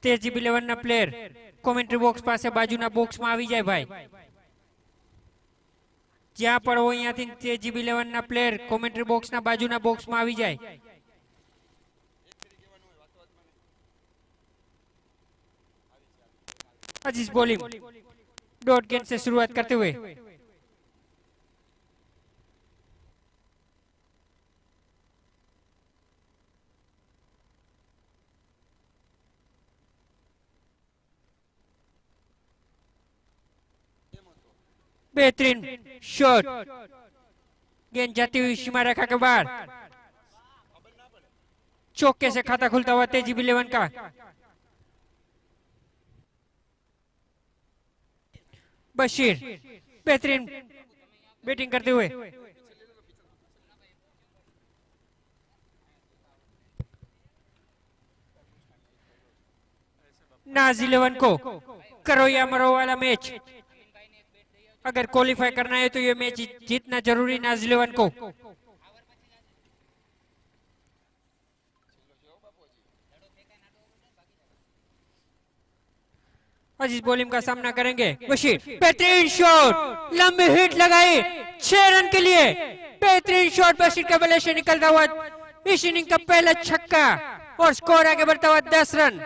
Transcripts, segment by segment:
તેજી 11 ના player commentary box પાસે બાજુના બોક્સમાં આવી જાય ભાઈ. જ્યાં પણ હોય અહીંયાથી તેજી 11 ના પ્લેયર કોમેન્ટ્રી બોક્સના બાજુના બોક્સમાં આવી જાય. अजीज बॉलिंग डॉट गेंद से शुरुआत करते हुए बेहतरीन शॉट, गेंद जाती हुई सीमा रेखा के बाहर, चौके से खाता खुलता हुआ तेजी 11 का. बशीर बेहतरीन बैटिंग करते हुए नाज 11 को करो या मरो वाला मैच. अगर क्वालिफाई करना है तो ये मैच जीतना जरूरी नाज 11 को. अजीज बॉलिंग का सामना करेंगे. बशीर बेहतरीन शॉट, लंबी हिट लगाई 6 रन के लिए. बेहतरीन शॉट बशीर के बल्ले से निकलता हुआ इस इनिंग का पहला छक्का और स्कोर आगे बढ़ता हुआ 10 रन.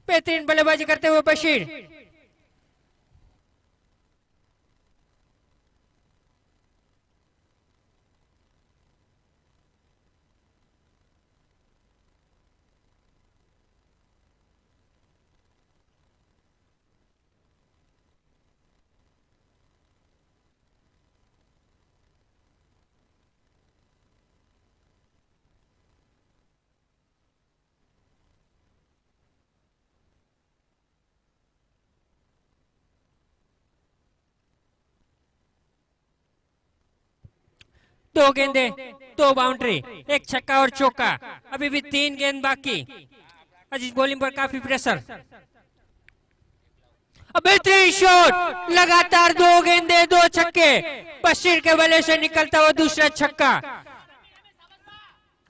बेहतरीन बल्लेबाजी करते हुए बशीर. दो गेंदे, दो बाउंड्री, एक छक्का और चौका. अभी भी 3 गेंद बाकी. अजीज बॉलिंग पर काफी प्रेशर. बेहतरीन शॉट, लगातार 2 गेंदे 2 छक्के. बशीर के बल्ले से निकलता हुआ दूसरा छक्का.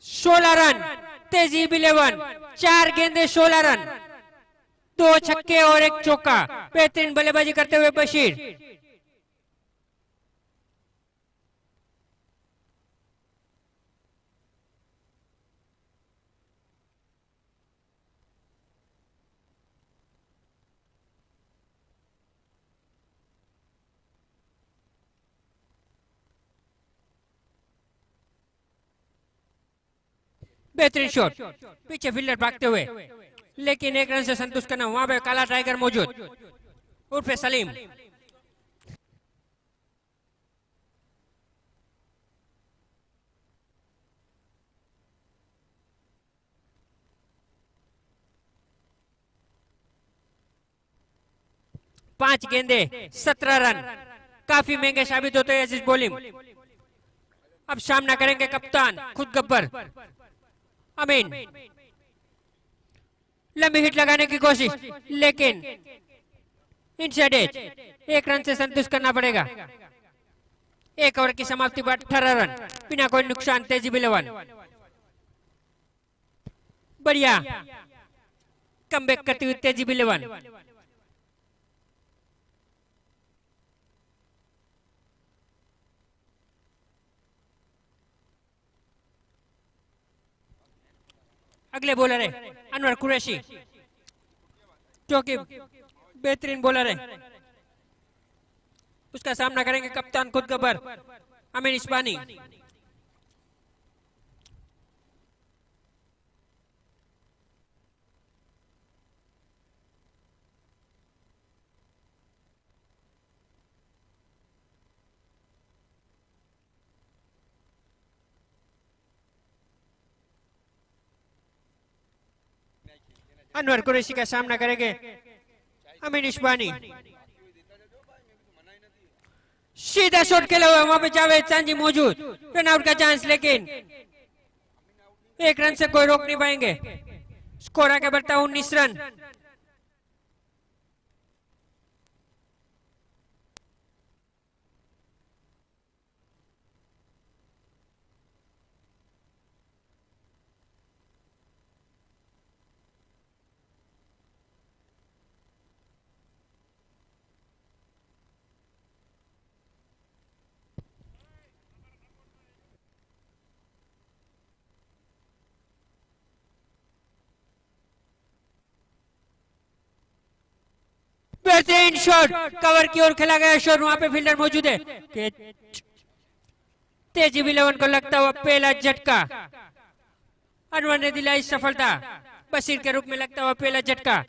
16 रन तेजी 11. 4 गेंदे 16 रन, 2 छक्के और एक चौका. बेहतरीन बल्लेबाजी करते हुए बशीर. बेहतरीन शॉट, पीछे फील्डर भागते हुए, लेकिन 1 रन से संतुष्ट करना. वहां पे काला टाइगर मौजूद उर्फे सलीम. पांच गेंदे 17 रन, काफी महंगे साबित होते हैं अजीज बॉलिंग. अब सामना करेंगे कप्तान खुद गब्बर अमीन. लंबी हिट लगाने की कोशिश, लेकिन इनसाइड एज. 1 रन से संतुष्ट करना पड़ेगा. 1 ओवर की समाप्ति पर 18 रन बिना कोई नुकसान. तेजी 11 बढ़िया कमबैक करती हुई तेजी 11. अगले बॉलर है अनवर कुरैशी, जो कि बेहतरीन बॉलर है. उसका सामना करेंगे कप्तान खुद गब्बर अमीन इस्मानी. अनवर कुरैशी का सामना करेंगे अमीन इस्मानी. सीधा शॉट खेला हुआ, वहां पे जावेद सांझी मौजूद. रन आउट का चांस, लेकिन 1 रन से कोई रोक नहीं पाएंगे. स्कोर आगे बढ़ता 19 रन. बेहतरीन शॉट, कवर की ओर खेला गया शॉट, वहां पे फील्डर मौजूद है। तेजी इलेवन को लगता हुआ पहला झटका, अनवर ने दिलाई सफलता, बशीर के रूप में लगता हुआ पहला झटका।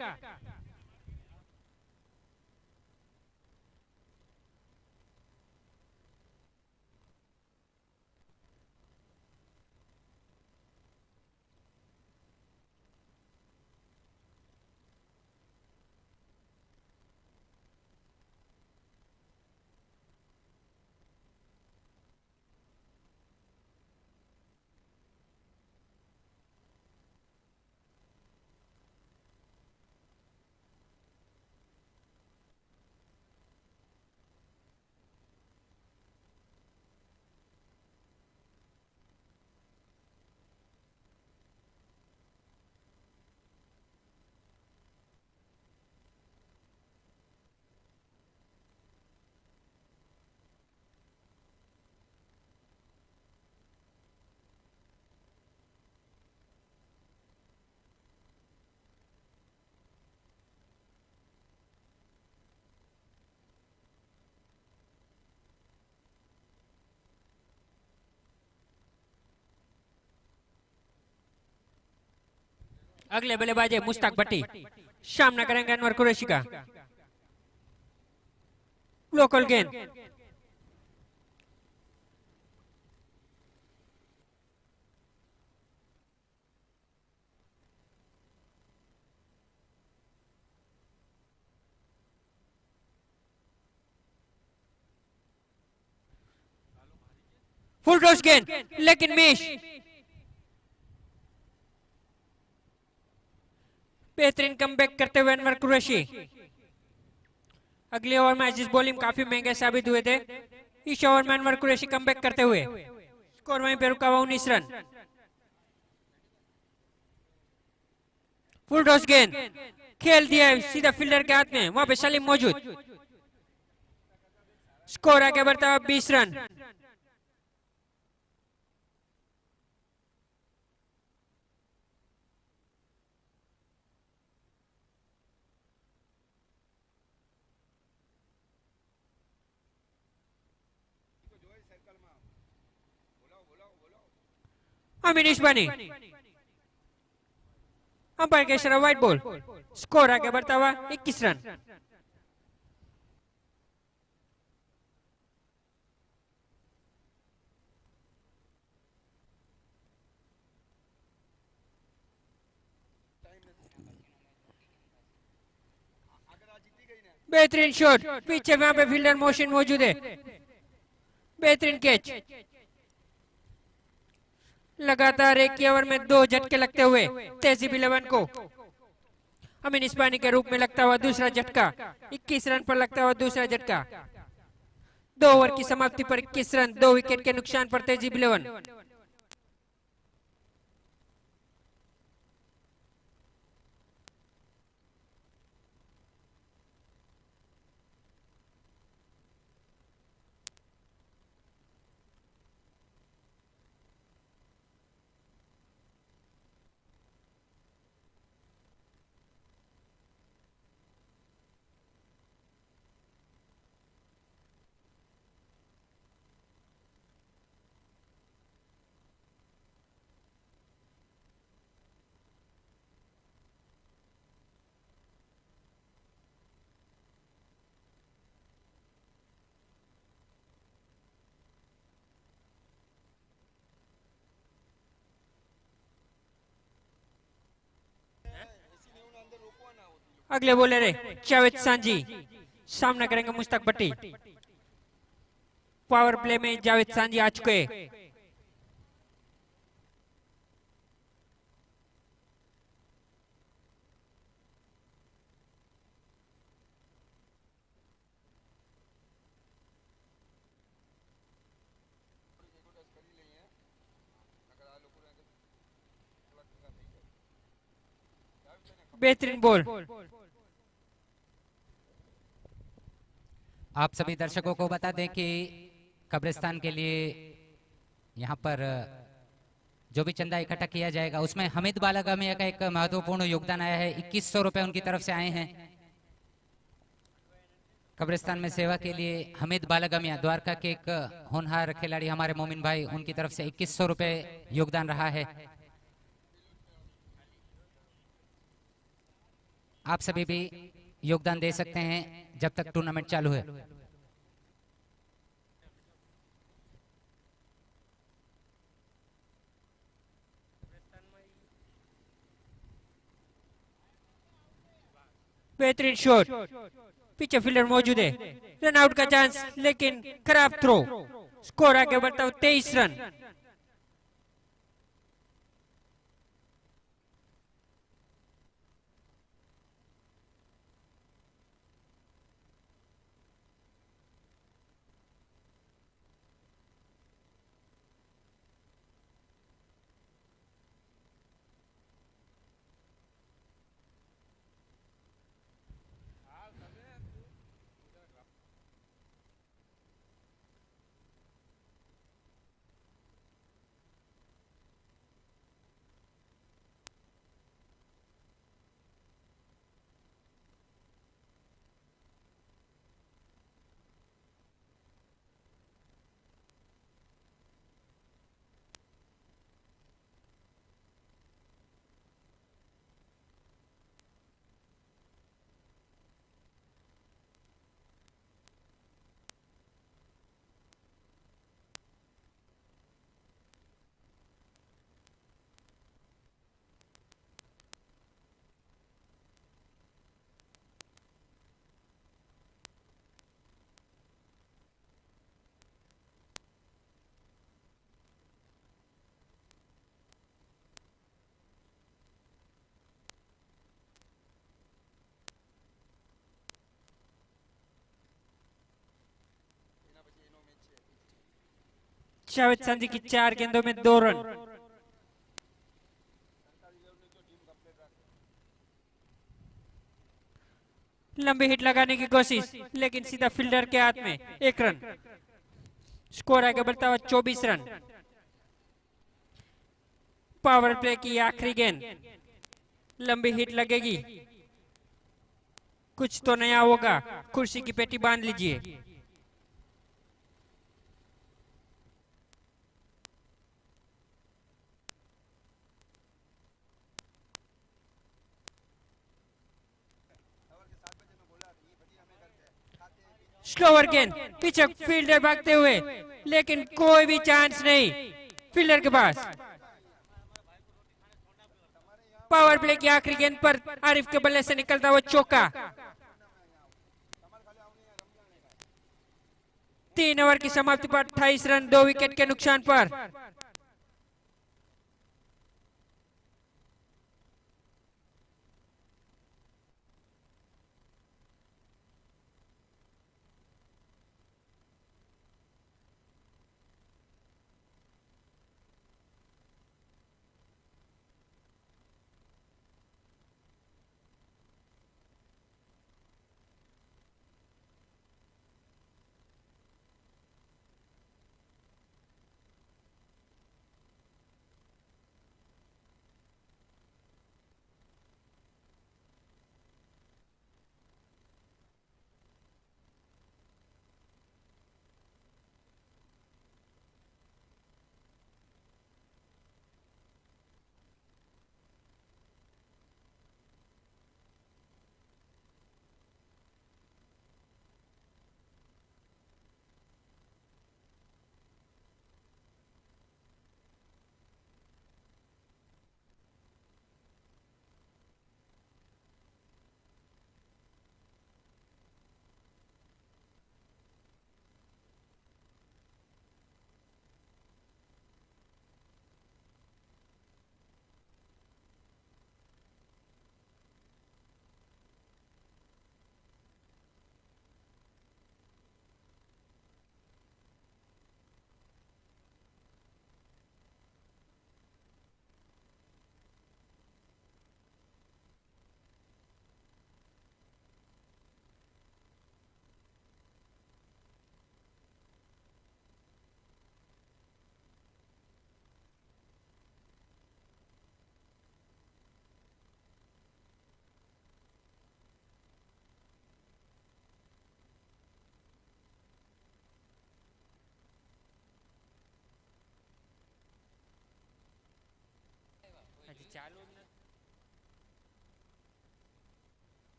अगले बल्लेबाज है मुश्ताक भट्टी, सामना करेंगे अनवर कुरैशी का। लोकल गेंद, फुल टॉस गेंद, लेकिन मिस। बेहतरीन कमबैक करते हुए अनवर कुरैशी। अगले ओवर में जिस बॉलिंग काफी महंगे साबित हुए थे, इस ओवर में अनवर कुरैशी कमबैक करते हुए स्कोर वहीं पे रुका हुआ 19 रन। फुल टॉस गेंद खेल दिया सीधा फील्डर के हाथ में, वहां पे सलीम मौजूद। स्कोर आगे बढ़ता हुआ 20 रन। अमीन इस्बानी, अंपायर के इशारा व्हाइट बॉल। स्कोर आगे बढ़ता हुआ 21 रन। बेहतरीन शॉट, पीछे वहां पे फील्डर मोशन मौजूद है। बेहतरीन कैच, लगातार एक ही ओवर में 2 झटके लगते हुए तहजीब 11 को अमीन इस्बानी के रूप में लगता हुआ दूसरा झटका। 21 रन पर लगता हुआ दूसरा झटका। 2 ओवर की समाप्ति पर 21 रन, 2 विकेट के नुकसान पर तहजीब 11। अगले बॉलर है जावेद सांझी, सामना करेंगे मुश्ताक भट्टी। पावर प्ले में जावेद सांझी आ चुके हैं। बेहतरीन बॉल। आप सभी दर्शकों को बता दें कि कब्रिस्तान के लिए यहाँ पर जो भी चंदा इकट्ठा किया जाएगा उसमें हमीद बालागामिया का एक महत्वपूर्ण योगदान आया है। 2100 रुपए उनकी तरफ से आए हैं। कब्रिस्तान में सेवा के लिए हमीद बालागमिया द्वारका के एक होनहार खिलाड़ी हमारे मोमिन भाई, उनकी तरफ से 2100 रुपए योगदान रहा है। आप सभी भी योगदान दे सकते हैं जब तक टूर्नामेंट चालू है। बेहतरीन शॉट, पीछे फील्डर मौजूद है, रन आउट का चांस लेकिन खराब थ्रो। स्कोर आगे बढ़ता हुआ 23 रन। जावेद संधि की 4 गेंदों में 2 रन। लंबी हिट लगाने की कोशिश लेकिन सीधा फील्डर के हाथ में, 1 रन। स्कोर आगे बढ़ता हुआ 24 रन। पावर प्ले की आखिरी गेंद, लंबी हिट लगेगी, कुछ तो नया होगा। कुर्सी की पेटी बांध लीजिए। स्लोवर गेंद, पीछे फील्डर भागते हुए लेकिन कोई भी चांस नहीं फील्डर के पास। पावर प्ले की आखिरी गेंद पर आरिफ के बल्ले से निकलता हुआ चौका। 3 ओवर की समाप्ति पर 28 रन 2 विकेट के नुकसान पर।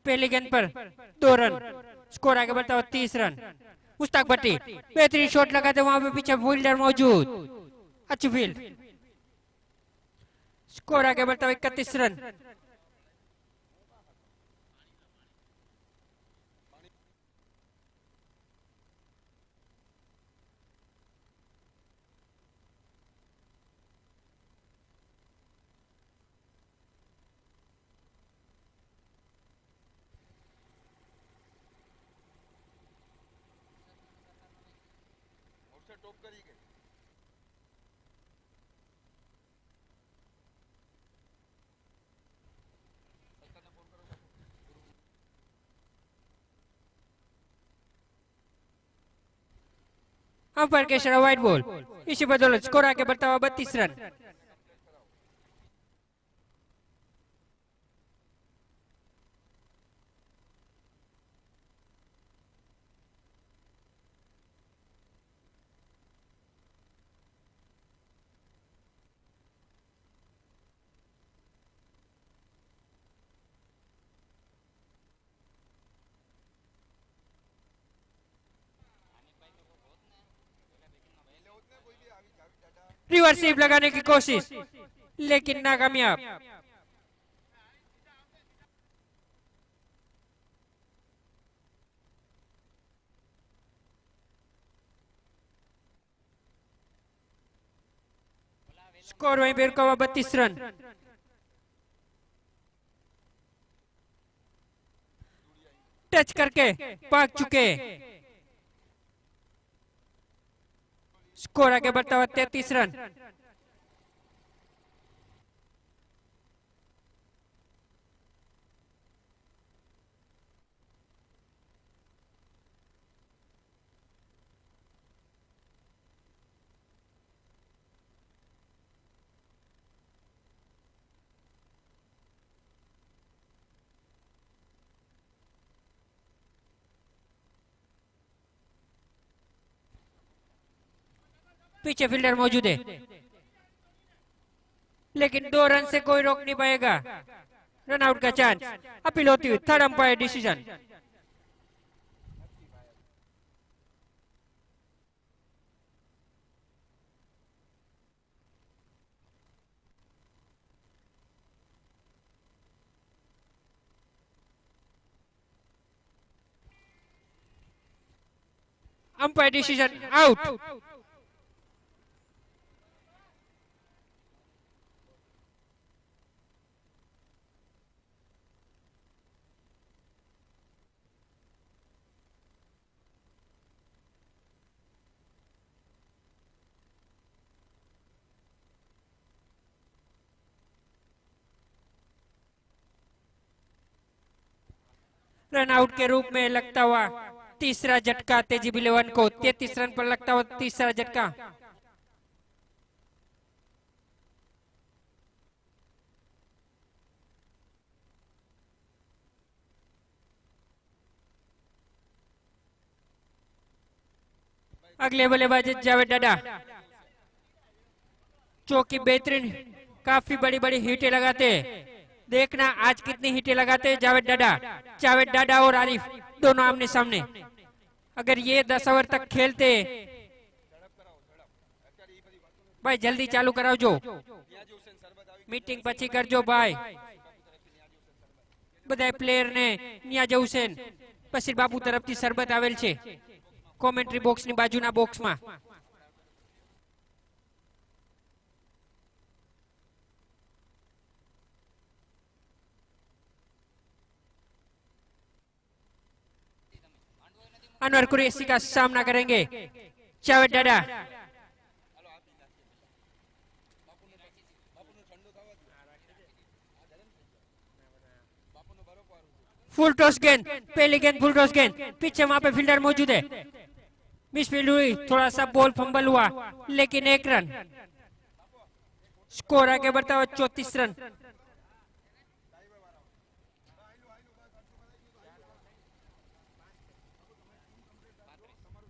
पहली गेंद पर 2 रन, स्कोर आगे बढ़ता हुआ 30 रन। मुश्ताक भट्टी बेहतरीन शॉट लगाते, वहां पे पीछे फील्डर मौजूद, अच्छी फील्ड, स्कोर आगे बढ़ता हुआ 31 रन। अंपायर के इशारा वाइड बॉल, इसी बदौलत स्कोर आगे बढ़ता हुआ 32 रन। रिवर्स स्वीप लगाने की कोशिश, लेकिन नाकामयाब। स्कोर वहीं पर रुका हुआ 32 रन। टच करके भाग चुके, स्कोर आगे बढ़ता हुआ 33 रन। पीछे फील्डर मौजूद है, लेकिन 2 रन से कोई रोक नहीं पाएगा। रन आउट का चांस, अपील होती हुई third umpire decision. Umpire decision out. Run out के रूप में लगता हुआ तीसरा झटका तेजी इलेवन को, 33 रन पर लगता हुआ तीसरा झटका। अगले बल्लेबाज जावेद डाडा, जो कि बेहतरीन काफी बड़ी बड़ी हिटें लगाते। देखना आज कितनी हिटें लगाते जावेद डाडा। जावेद डाडा और आरिफ दोनों आमने सामने। अगर ये 10 ओवर तक खेलते, भाई जल्दी चालू कराओ जो मीटिंग पची कर जो भाई। बधाई प्लेयर ने नियाज हुसैन बशीर बापू तरफથી શરબત આવેલ છે કોમેન્ટ્રી બોક્સની બાજુના બોક્સમાં। अनवर कुरैशी का सामना करेंगे जावेद डाडा। फुल टॉस गेंद, पहली गेंद फुल टॉस गेंद, पीछे वहां पे फील्डर मौजूद है, मिसफील्ड हुई, थोड़ा सा बॉल फंबल हुआ, लेकिन 1 रन। स्कोर आगे बढ़ता हुआ 34 रन।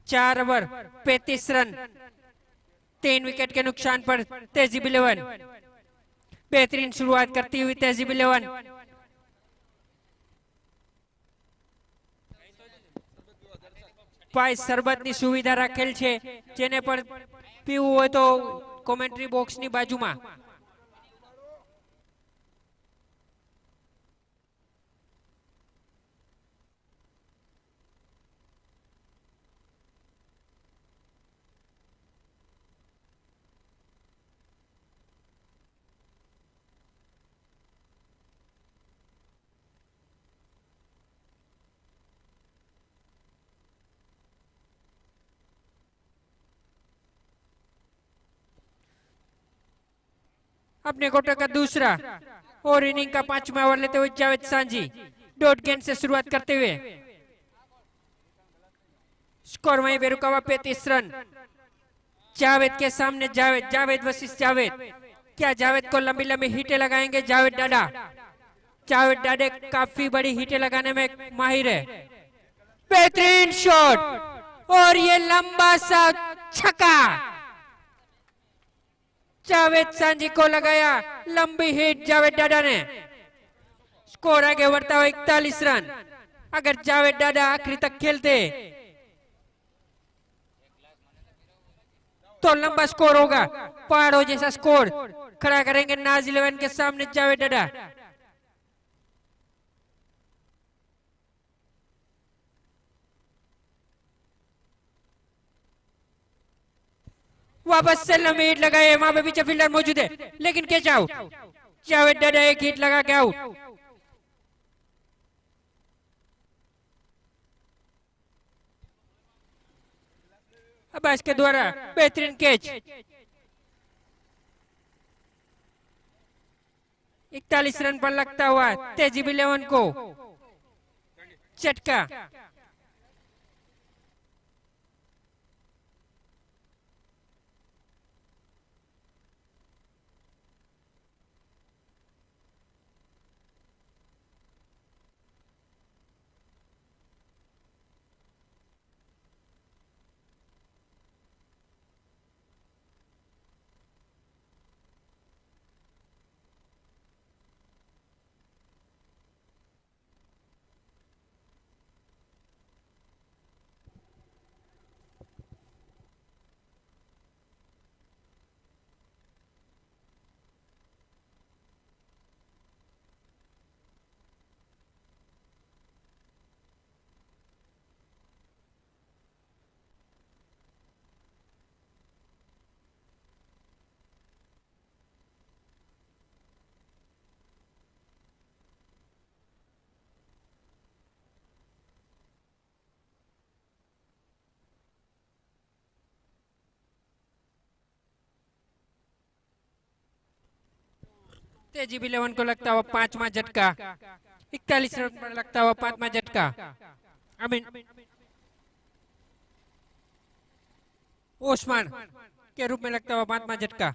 चार ओवर 35 रन, 3 विकेट के नुकसान पर तेजी इलेवन। बेहतरीन शुरुआत करती हुई तहजीब 11। ભાઈ શરબતની સુવિધા રાખેલ છે, જેને પણ પીવું હોય તો કોમેન્ટ્રી બોક્સની બાજુમાં. अपने कोटे का दूसरा और इनिंग का 5वां ओवर लेते हुए जावेद सांझी डॉट गेंद से शुरुआत करते हुए स्कोर वहीं पे रुका हुआ 35 रन। जावेद के सामने जावेद, जावेद वर्सेस जावेद। क्या जावेद को लंबी लंबी हिटें लगाएंगे जावेद डाडा? जावेद डाडे काफी बड़ी हिटें लगाने में माहिर है। बेहतरीन शॉट और ये लंबा सा छक्का जावेद सांझी को लगाया, लंबी हिट जावेद डाडा ने। स्कोर आगे बढ़ता हुआ 41 रन। अगर जावेद डाडा आखिरी तक खेलते तो लंबा स्कोर होगा, पहाड़ों जैसा स्कोर खड़ा करेंगे नाज 11 के सामने जावेद डाडा। वापस से लंबी हिट लगाए, वहां पे पीछे फील्डर मौजूद है, लेकिन कैच आउट। जावेद डाडा एक हिट लगा के आउट। अब्बास के द्वारा बेहतरीन कैच। 41 रन पर लगता हुआ तहजीब 11 को झटका। तहजीब 11 को लगता हुआ 5वां झटका। 41 रन पर लगता हुआ 5वां झटका। ओस्मान के रूप में लगता हुआ 5वां झटका।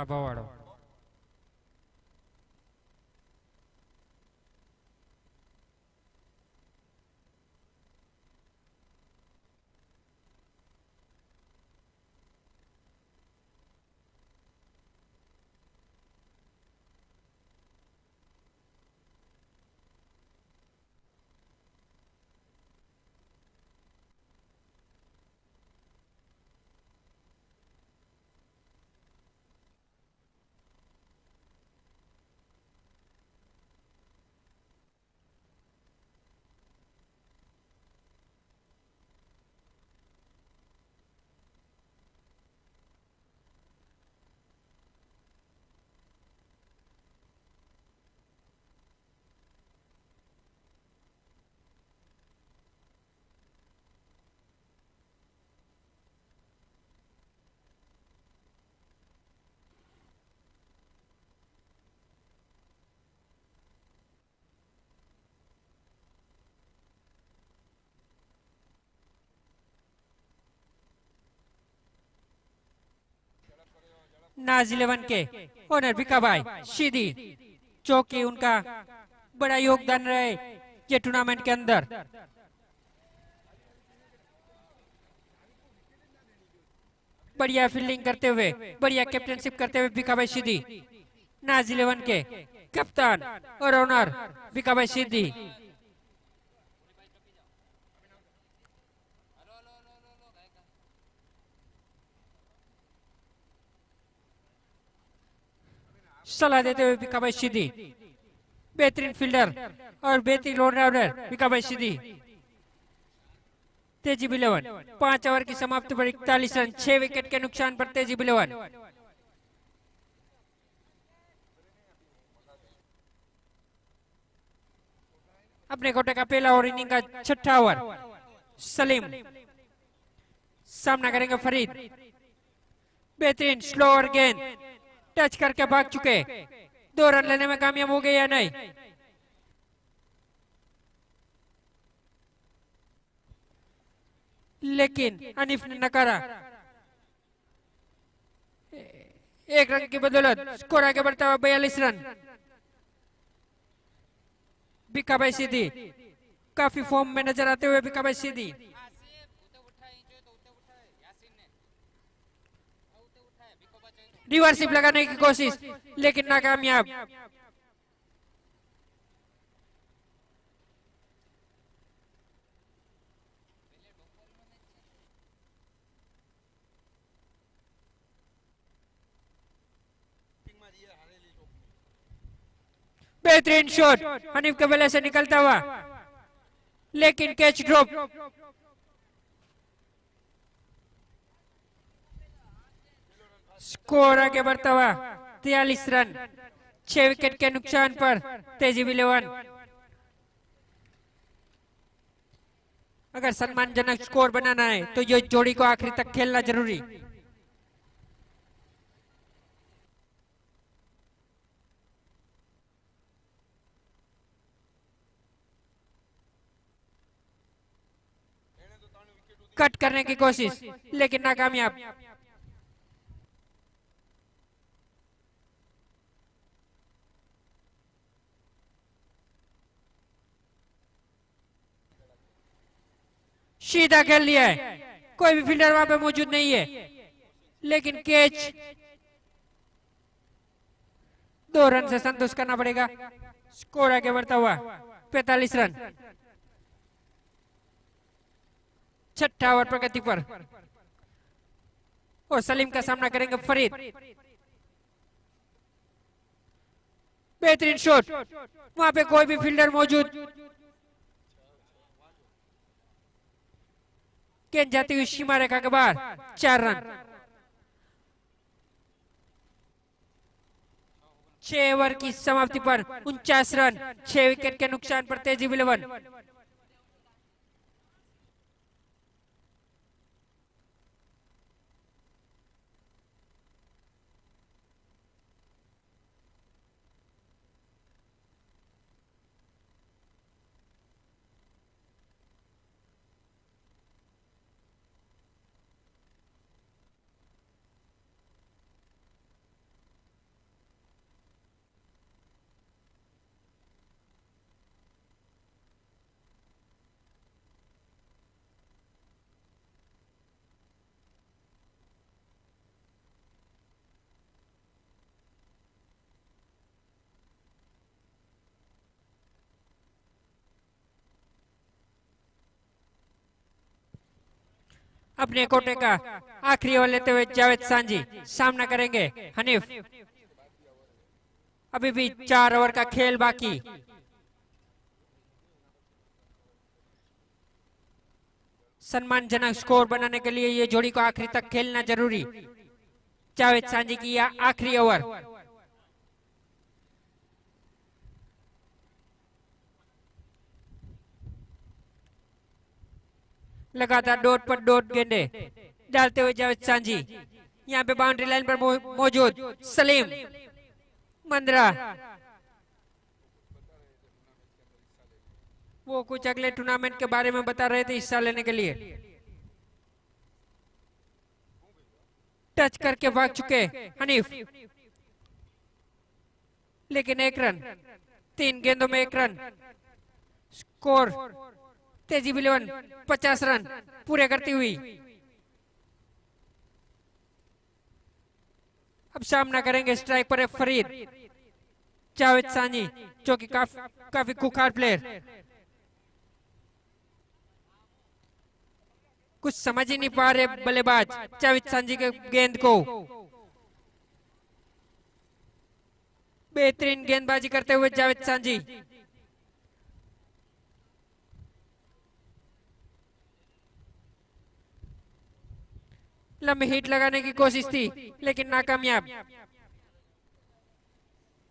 ભવાડો नाज 11 के ओनर भिकाभाई सीधी, जो कि उनका बड़ा योगदान रहे ये टूर्नामेंट के अंदर। बढ़िया फील्डिंग करते हुए, बढ़िया कैप्टनशिप करते हुए भिकाभाई सीधी, नाज 11 के कप्तान और ओनर भिकाभाई सीधी। सलाह देते हुए भिकाभाई सीधी, बेहतरीन फील्डर और बेहतरीन ऑलराउंडर भिकाभाई सीधी। तेजी 11, 5 ओवर की समाप्ति पर 41 रन, 6 विकेट के नुकसान पर तेजी 11। अपने कोटे का पहला और इनिंग का छठा ओवर। सलीम सामना करेंगे फरीद, बेहतरीन स्लो और गेंद टच करके भाग चुके, 2 रन लेने में कामयाब हो गए या नहीं। लेकिन हनीफ ने नकारा, 1 रन की बदौलत स्कोर आगे बढ़ता हुआ 42 रन। भिकाभाई सीधी काफी फॉर्म में नजर आते हुए भिकाभाई सीधी। रिवर्सिप लगाने की कोशिश लेकिन नाकामयाब। बेहतरीन शॉट हनीफ के बल्ले से निकलता हुआ, लेकिन कैच ड्रॉप। स्कोर आगे बढ़ता हुआ 43 रन, 6 विकेट के नुकसान पर तेजी 11। अगर सम्मानजनक स्कोर बनाना है तो ये जोड़ी को आखिरी तक खेलना जरूरी। कट करने की कोशिश लेकिन नाकामयाब। सीधा खेल लिया है, कोई भी फील्डर वहां पे मौजूद नहीं है, लेकिन कैच 2 रन से संतुष्ट करना पड़ेगा। स्कोर आगे बढ़ता हुआ 45 रन, छठा ओवर प्रगति पर। और सलीम का सामना करेंगे फरीद, बेहतरीन शॉट, वहां पे कोई भी फील्डर मौजूद। गेंद जाती हुई सीमा रेखा के बाहर, 4 रन। 6 ओवर की समाप्ति पर 49 रन, 6 विकेट के नुकसान पर तेजी 11। अपने कोटे का आखिरी ओवर लेते हुए जावेद सांझी सामना करेंगे हनीफ। अभी भी 4 ओवर का खेल बाकी। सम्मानजनक स्कोर बनाने के लिए ये जोड़ी को आखिरी तक खेलना जरूरी। जावेद सांझी की यह आखिरी ओवर। लगातार डॉट पर डॉट गेंदे डालते हुए जावेद सांझी। यहाँ पे बाउंड्री लाइन पर मौजूद सलीम मंद्रा, वो कुछ अगले टूर्नामेंट के बारे में बता रहे थे हिस्सा लेने के लिए। टच करके भाग चुके हनीफ, लेकिन एक रन, 3 गेंदों में 1 रन। स्कोर तेजी बिलेवन 50 रन पूरे करती हुई। अब सामना करेंगे स्ट्राइक पर फरीद जावेद सानी, जो कि काफी खुखार प्लेयर। कुछ समझ ही नहीं पा रहे बल्लेबाज जावेद सानी के गेंद को। बेहतरीन गेंदबाजी करते हुए जावेद सानी। लंबी हिट लगाने की कोशिश थी लेकिन नाकामयाब।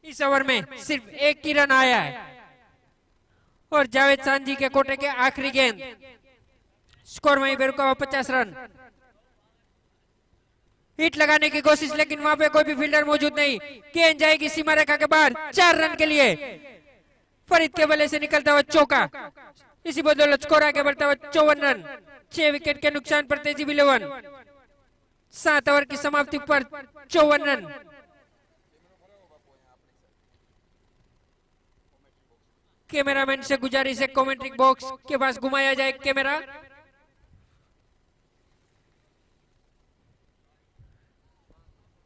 इस ओवर में सिर्फ 1 ही रन आया है और जावेद सानी के कोटे के आखिरी गेंद। स्कोर वहीं पे रुका हुआ 50 रन। हिट लगाने की कोशिश लेकिन वहां पे कोई भी फील्डर मौजूद नहीं। गेंद जाएगी सीमा रेखा के बाहर 4 रन के लिए। फरीद के बल्ले से निकलता हुआ चौका, इसी बदौलत स्कोर आगे बढ़ता हुआ 54 रन। 6 विकेट के नुकसान पर तेजी बिलेवन। 7 ओवर की समाप्ति पर 54 रन। कैमरामैन से गुजारिश है कमेंट्री बॉक्स के पास घुमाया जाए कैमरा।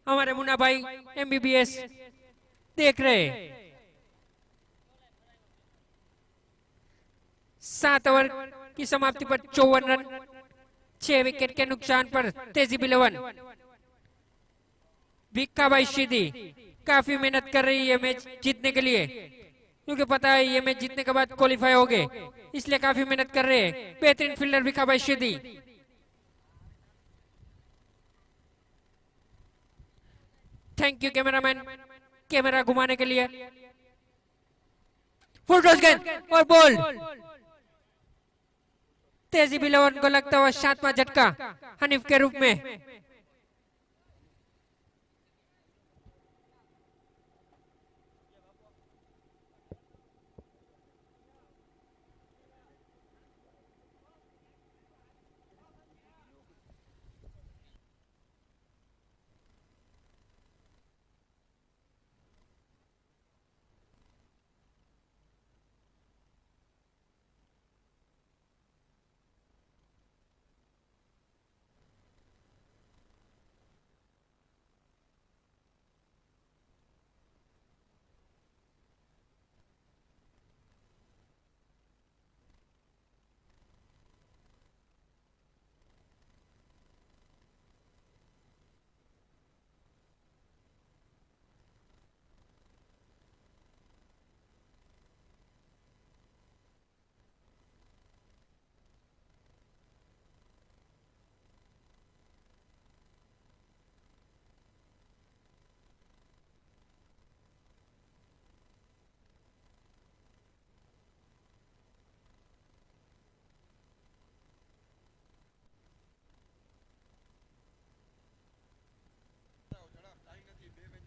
हमारे मुन्ना भाई MBBS देख रहे। 7 ओवर की समाप्ति पर 54 रन, 6 विकेट के नुकसान पर तेजी बिलेवन। भिक्का भाई शीदी काफी मेहनत कर रही है मैच जीतने के लिए, क्योंकि पता है ये मैच जीतने के बाद क्वालिफाई हो गए, इसलिए काफी मेहनत कर रहे हैं। बेहतरीन फील्डर भिक्का भाई शीदी। थैंक यू कैमरामैन कैमरा घुमाने के लिए। फुल टॉस गेंद और बॉल। तेजी बिलेवन को लगता हुआ 7वां झटका हनीफ के रूप में।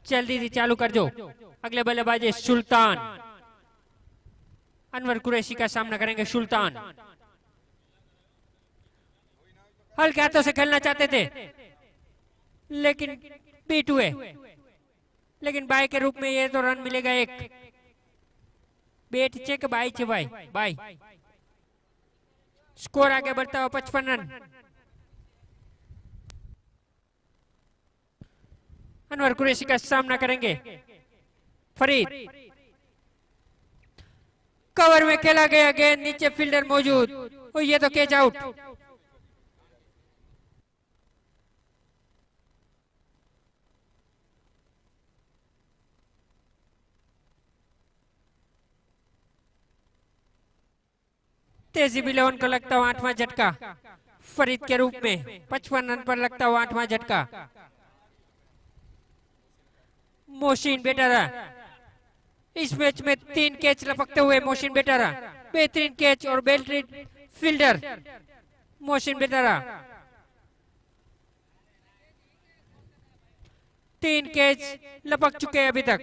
जल्दी से चालू कर दो। अगले बल्लेबाज सुल्तान अनवर कुरैशी का सामना करेंगे। सुल्तान हल्के हाथों से खेलना चाहते थे लेकिन बीट हुए, लेकिन बाई के रूप में ये तो रन मिलेगा एक। बेट चेक बाई चे बाई बाई। स्कोर आगे बढ़ता हुआ 55 रन। अनवर कुरैशी का सामना करेंगे फरीद। कवर में खेला गया गेंद, नीचे फील्डर मौजूद और ये तो कैच आउट। तेजी बिलेवन को लगता हुआ 8वां झटका फरीद के रूप में। 55 रन पर लगता हुआ 8वां झटका। मोहसिन बेटारा इस मैच में 3 कैच लपकते हुए। मोहसिन बेटारा बेहतरीन कैच और बेहतरीन फील्डर मोहसिन बेटारा। 3 कैच लपक चुके हैं अभी तक।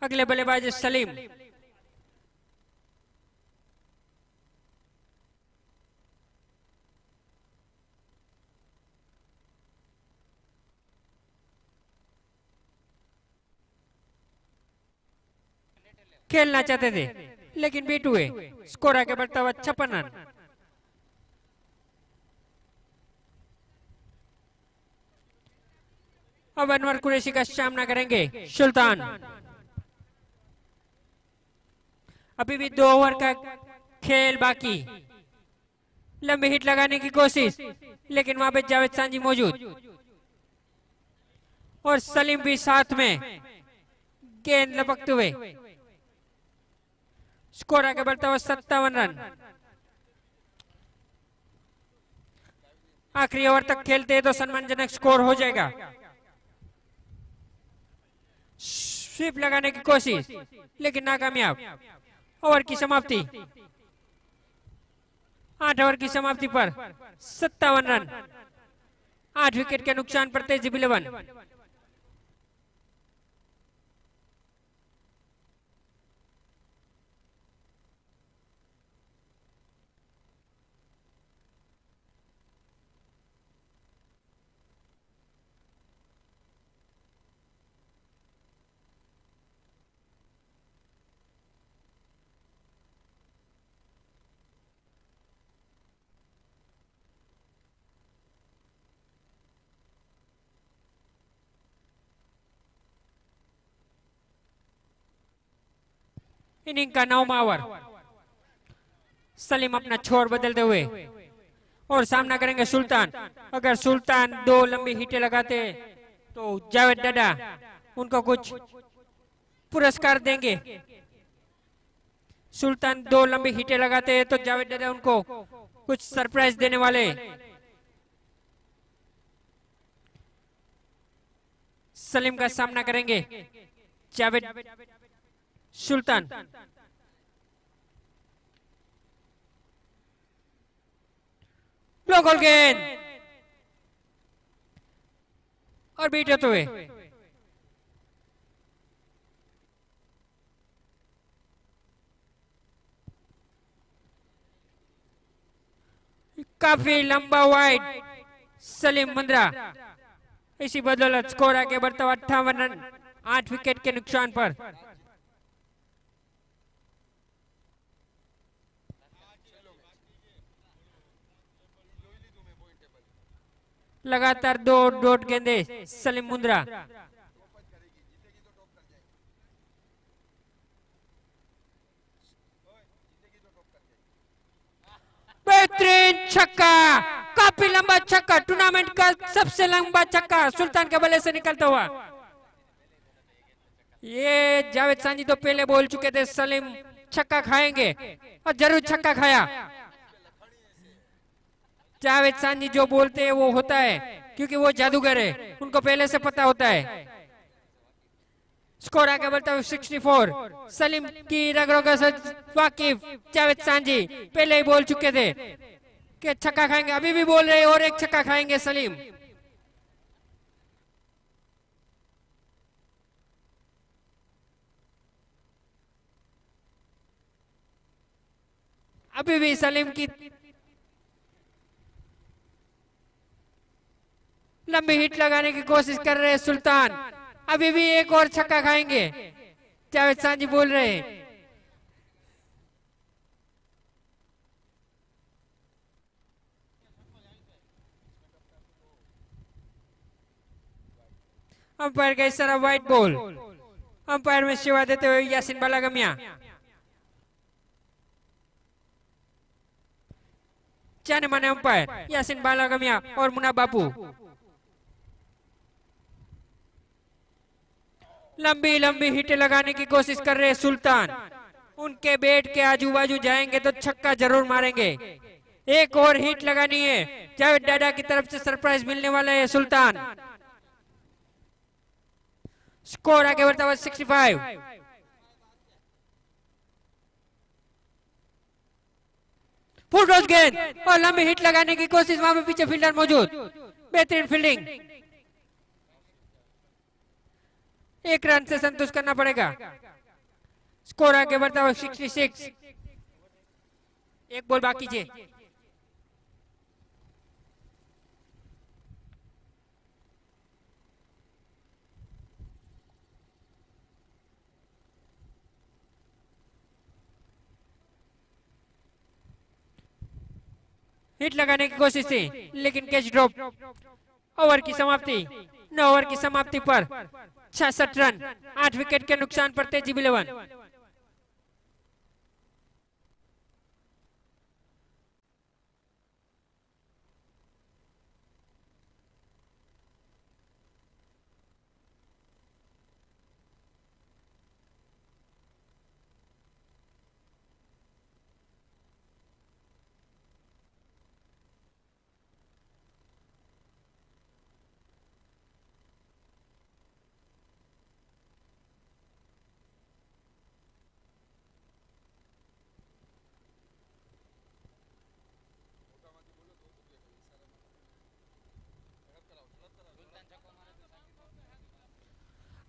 अगले बल्लेबाज सलीम। खेलना चाहते थे लेकिन बीट हुए। स्कोर आगे बढ़ता हुआ 56 रन। अब अनवर कुरैशी का सामना करेंगे सुल्तान। अभी भी 2 ओवर का खेल बाकी। लंबी हिट लगाने की कोशिश लेकिन वहां पे जावेद सांझी मौजूद और सलीम भी साथ में। गेंद लपकते हुए। स्कोर आगे बढ़ता हुआ 57 रन। आखिरी ओवर तक खेलते हैं तो सम्मानजनक स्कोर हो जाएगा। स्वीप लगाने की कोशिश लेकिन नाकामयाब। ओवर की समाप्ति। 8 ओवर की समाप्ति पर 57 रन। 8 विकेट के नुकसान पर तेजीब 11। इनिंग का 9वां ओवर। सलीम अपना छोर बदलते हुए और सामना करेंगे सुल्तान। अगर सुल्तान 2 लंबी हिटें लगाते तो जावेद डाडा उनको कुछ पुरस्कार देंगे। सुल्तान 2 लंबी हिटें लगाते तो जावेद डाडा उनको कुछ सरप्राइज देने वाले। सलीम का सामना करेंगे जावेद सुल्तान। लोकल गेंद और बीट होते हुए। काफी लंबा वाइड सलीम मुंद्रा। इसी बदौलत स्कोर आगे बढ़ता हुआ 58 रन। 8 विकेट के नुकसान पर। लगातार 2 डॉट गेंदे सलीम मुंद्रा। बेहतरीन छक्का। काफी लंबा छक्का। टूर्नामेंट का सबसे लंबा छक्का सुल्तान के बल्ले से निकलता हुआ। ये जावेद सांझी तो पहले बोल चुके थे सलीम छक्का खाएंगे और जरूर छक्का खाया। जावेद सांझी जो बोलते हैं वो होता है क्योंकि वो जादूगर है। उनको पहले से पता होता है। स्कोर आगे बढ़ता हुआ 64। सलीम की रगरों से वाकिफ जावेद सांझी पहले ही बोल चुके थे कि छक्का खाएंगे। अभी भी बोल रहे और एक छक्का खाएंगे सलीम। अभी भी सलीम की लंबी हिट लगाने की कोशिश कर रहे हैं सुल्तान। अभी भी एक और छक्का खाएंगे जावेद सांझी बोल रहे हैं। अंपायर का इशारा व्हाइट बॉल। अंपायर में सेवा देते हुए यासीन बालागमिया। जाने माने अंपायर यासीन बालागमिया और मुन्ना बापू। लंबी लंबी हिटें लगाने की कोशिश कर रहे हैं सुल्तान। उनके बैट के आजू बाजू जाएंगे तो छक्का जरूर मारेंगे। एक और हिट लगानी है। जावेद डाडा की तरफ से सरप्राइज मिलने वाला है सुल्तान। स्कोर आगे बढ़ता हुआ 65। फुल टॉस गेंद और लंबी हिट लगाने की कोशिश। वहां पे पीछे फील्डर मौजूद। बेहतरीन फील्डिंग। एक रन से संतुष्ट करना पड़ेगा। स्कोर आगे बढ़ता हुआ 66। एक बॉल बाकी है। हिट लगाने की कोशिश थी लेकिन कैच ड्रॉप। ओवर की समाप्ति 9 ओवर की समाप्ति पर 66 रन 8 विकेट के नुकसान पर तेजी 11।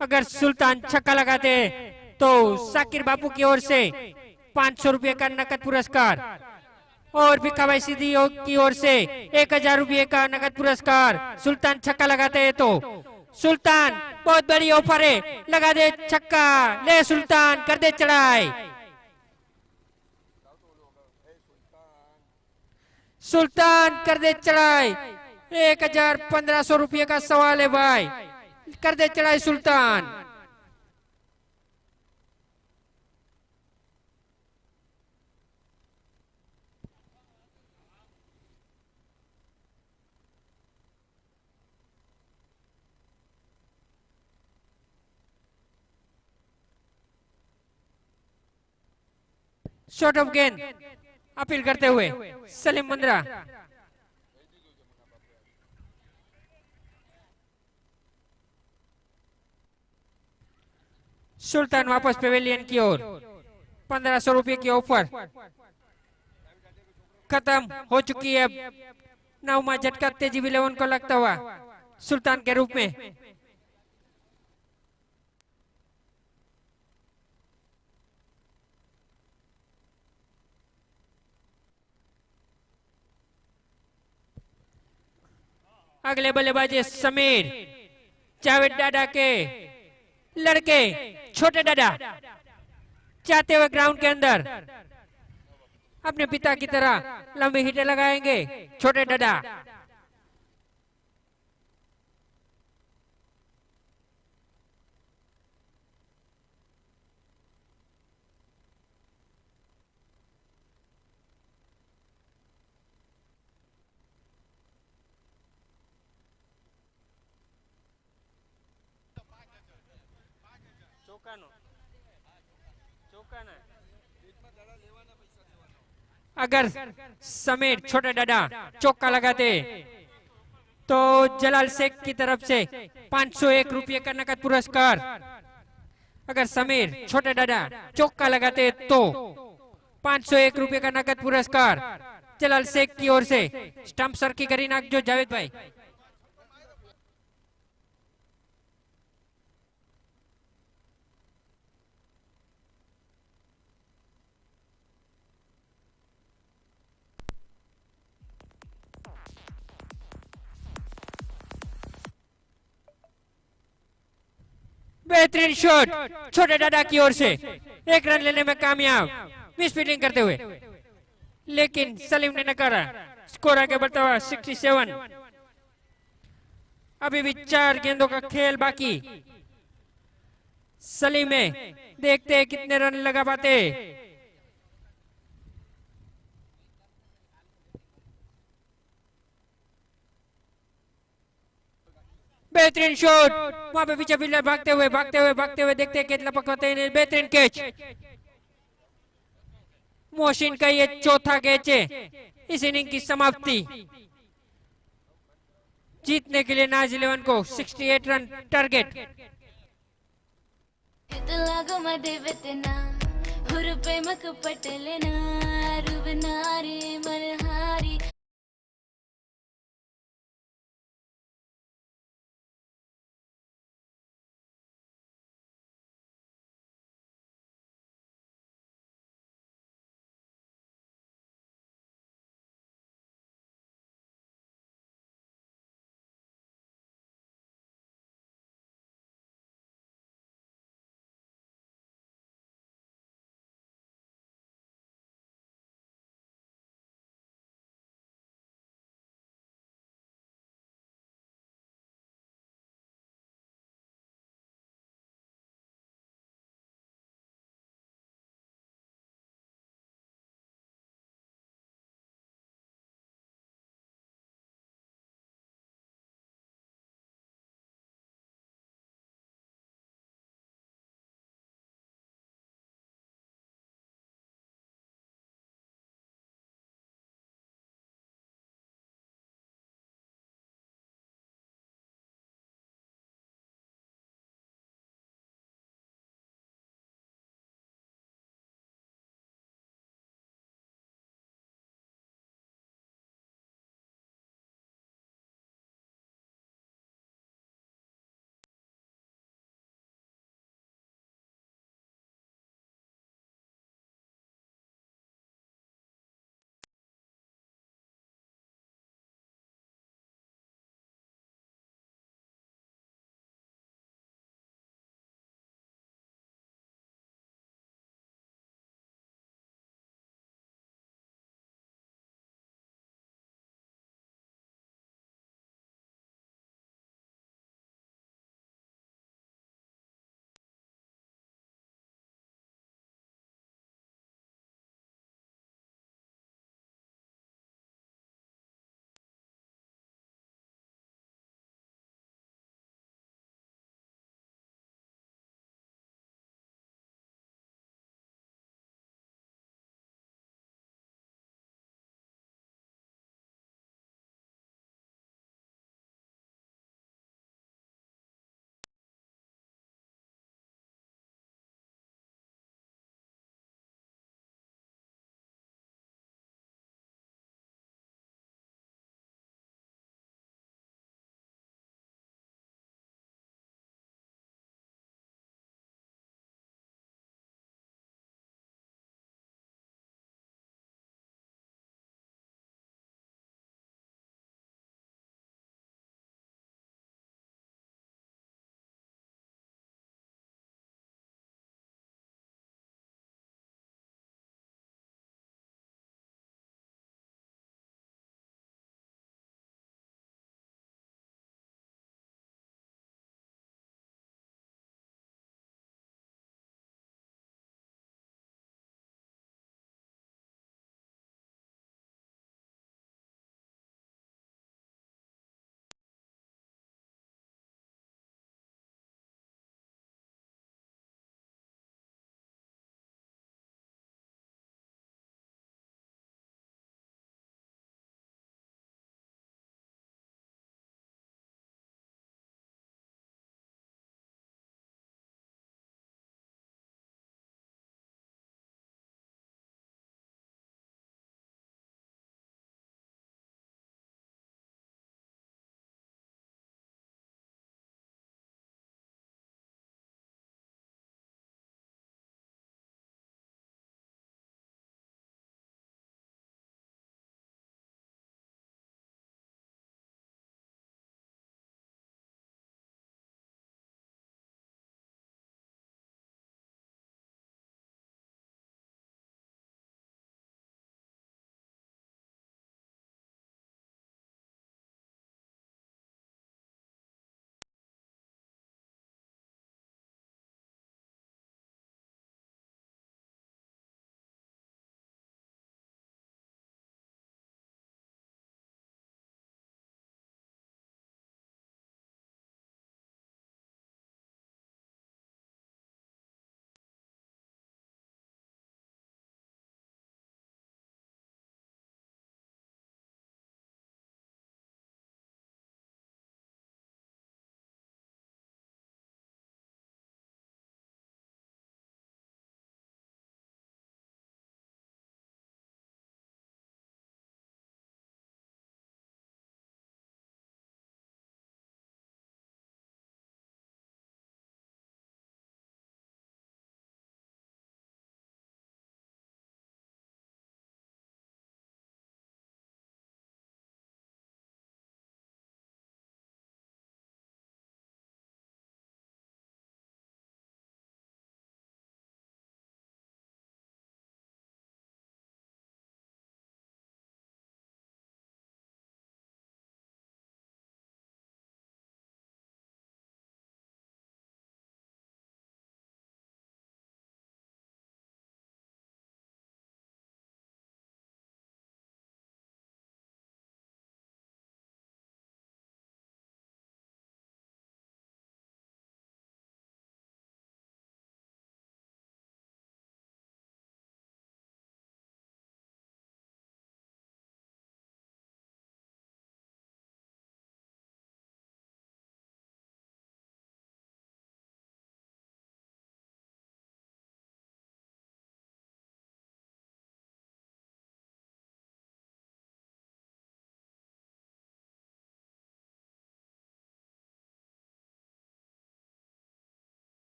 अगर सुल्तान छक्का लगाते तो साकिर बापू की ओर से 500 रुपए का नकद पुरस्कार और भिखाबाई सीधी की ओर से 1000 रुपए का नकद पुरस्कार। सुल्तान छक्का लगाते हैं तो सुल्तान बहुत बड़ी ऑफर है, लगा दे छक्का, ले सुल्तान कर दे चढ़ाई। सुल्तान कर दे चढ़ाई। 1500 रुपये का सवाल है भाई, कर दे चढ़ाई सुल्तान। शॉर्ट ऑफ गेंद अपील करते हुए सलीम मुंद्रा। सुल्तान वापस पेवेलियन की ओर। 1500 रुपए की ऑफर खत्म हो चुकी है। अब नौमा झटका तेजी 11 को लगता हुआ सुल्तान के रूप में। अगले बल्लेबाजी समीर, जावेद डाडा के लड़के छोटे डाडा चाहते हुए ग्राउंड के अंदर अपने पिता की तरह लंबी हिटें लगाएंगे छोटे डाडा। अगर समीर छोटे डाडा चौका लगाते तो जलाल शेख की तरफ से 501 रुपये का नकद पुरस्कार। अगर समीर छोटे डाडा चौका लगाते तो 501 रुपये का नकद पुरस्कार जलाल शेख की ओर से। स्टंप सर की करी नाक जो जावेद भाई। बेहतरीन शॉट छोटे डाडा की ओर से, एक रन लेने में कामयाब मिस फील्डिंग करते हुए, लेकिन सलीम ने नकारा। स्कोर आगे बढ़ता हुआ 67। अभी भी 4 गेंदों का खेल बाकी। सलीम में देखते हैं कितने रन लगा पाते। बेहतरीन शॉट, वहां पे पीछे फील्डर भागते हुए देखते हैं कितना पकड़ते हैं। बेहतरीन कैच। मोहसिन का ये चौथा कैच है इस इनिंग की समाप्ति। जीतने के लिए नाज 11 को 68 रन टारगेट।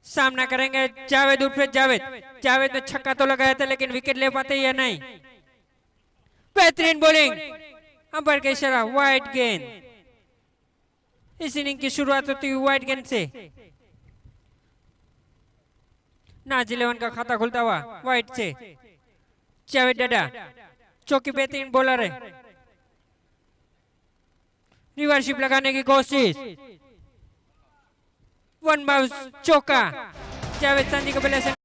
सामना करेंगे जावेद उर्फे जावेद। जावेद ने छक्का तो लगाया था लेकिन विकेट ले पाते या नहीं। बेहतरीन बॉलिंग, अंपायर का इशारा, वाइड गेंद। इस इनिंग की शुरुआत होती हुई वाइड गेंद से। नाज 11 का खाता खुलता हुआ वाइड से। जावेद डाडा चौकी बेहतरीन बॉलर है। रिवर्सशिप लगाने की कोशिश, वन बाउंस चौका। जावेद सांझी के बल्ले से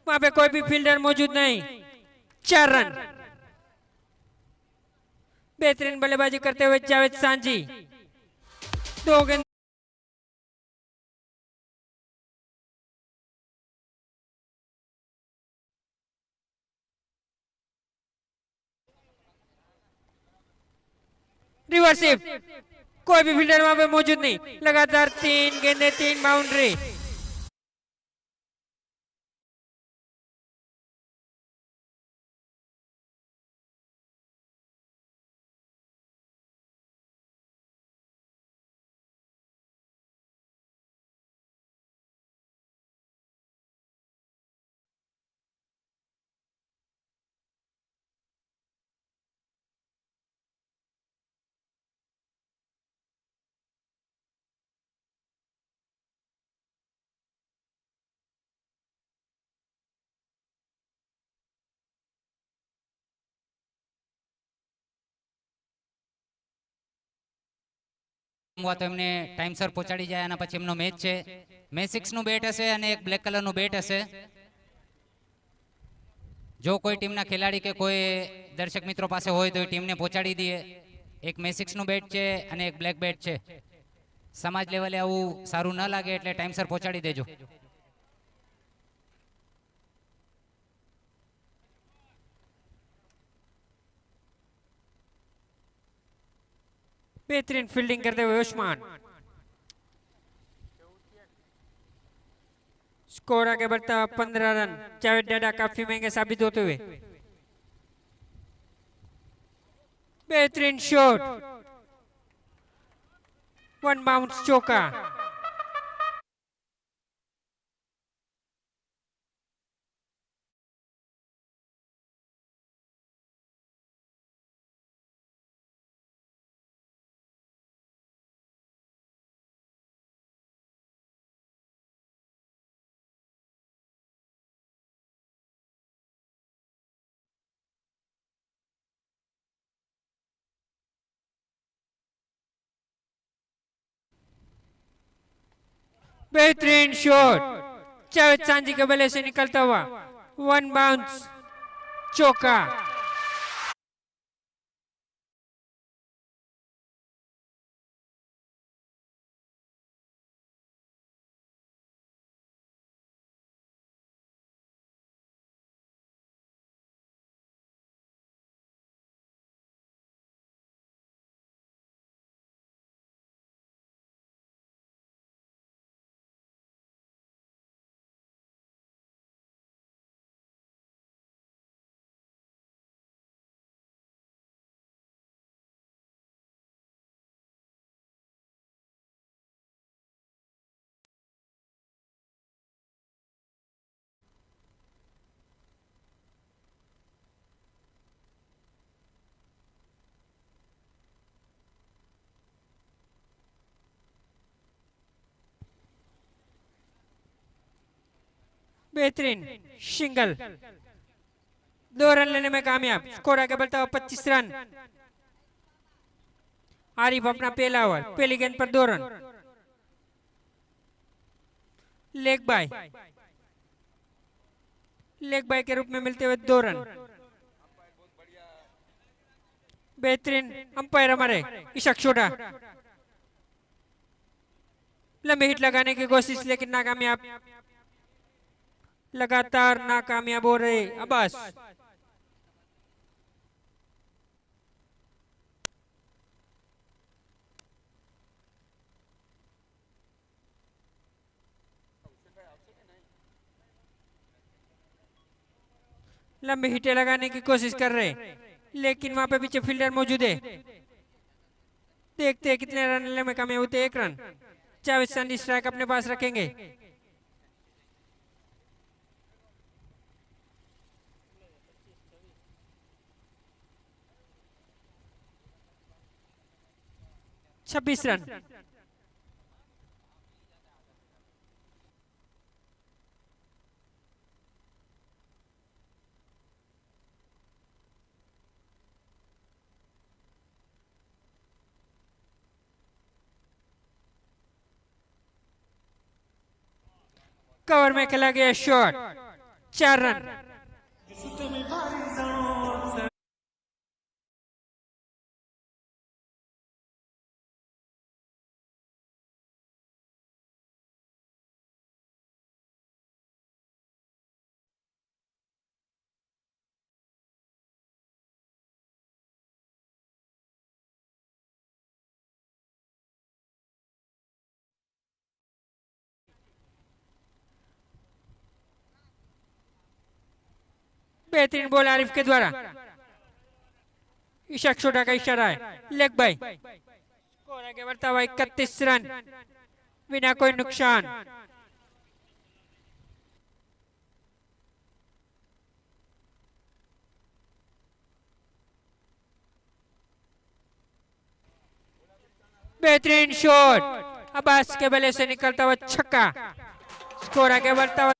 वहां पे कोई भी फील्डर मौजूद नहीं। 4 रन। बेहतरीन बल्लेबाजी करते हुए जावेद सांझी। 2 गेंद रिवर्सिप, कोई भी फील्डर वहां पे मौजूद नहीं। लगातार 3 गेंदें 3 बाउंड्री। हुआ तो એમને ટાઈમસર પહોંચાડી જાય અને પછી એમનો મેચ છે। મેચ 6 નું બેટ હશે અને એક બ્લેક કલરનું બેટ હશે। જો કોઈ ટીમના ખેલાડી કે કોઈ દર્શક મિત્રો પાસે હોય તો એ ટીમને પહોંચાડી દઈએ। એક મેચ 6 નું બેટ છે અને એક બ્લેક બેટ છે। સમાજ લેવલે આવું સારું ન લાગે એટલે ટાઈમસર પહોંચાડી દેજો। बेहतरीन फील्डिंग करते हुए उस्मान। स्कोर आगे बढ़ता 15 रन। जावेद डाडा काफी महंगे साबित होते हुए। बेहतरीन शॉट, वन बाउंस चौका। बेहतरीन शॉट, जावेद सांझी के बल्ले से निकलता हुआ वन बाउंस चौका। बेहतरीन सिंगल, 2 रन लेने में कामयाब। स्कोर आगे बढ़ता हुआ 25 रन। आरिफ अपना पहला ओवर, पहली गेंद पर 2 run. Leg bye, leg bye के रूप में मिलते हुए 2 रन। बेहतरीन अंपायर हमारे इशाक छोटा। लंबी हिट लगाने की कोशिश लेकिन नाकामयाब, लगातार नाकामयाब हो रहे अब्बास। लंबी हिटें लगाने की कोशिश कर रहे लेकिन वहां पे पीछे फील्डर मौजूद है। देखते हैं कितने रन लेने में कामयाब होते हैं। 1 रन। जावेद संडी स्ट्राइक अपने पास रखेंगे। छब्बीस रन। कवर में खेला गया शॉट, 4 रन। बेहतरीन बॉल आरिफ के द्वारा। इशाक छोटा का इशारा है, लेग बाय। स्कोर आगे बढ़ता हुआ 31 रन बिना कोई नुकसान। बेहतरीन शॉट, अब्बास के बल्ले से निकलता हुआ छक्का। स्कोर आगे बढ़ता हुआ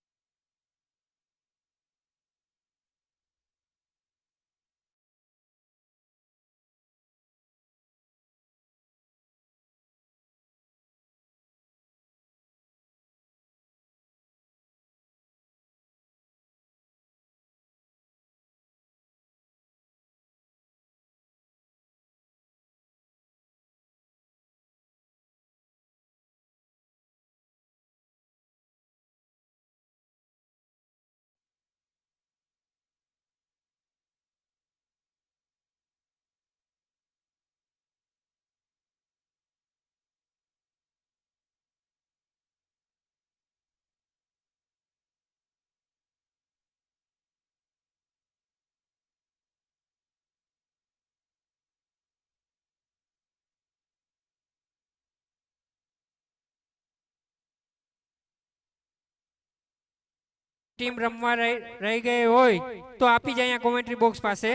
टीम रमवा રહી ગઈ હોય તો આપી જાય અહીંયા કોમેન્ટ્રી બોક્સ પાસે।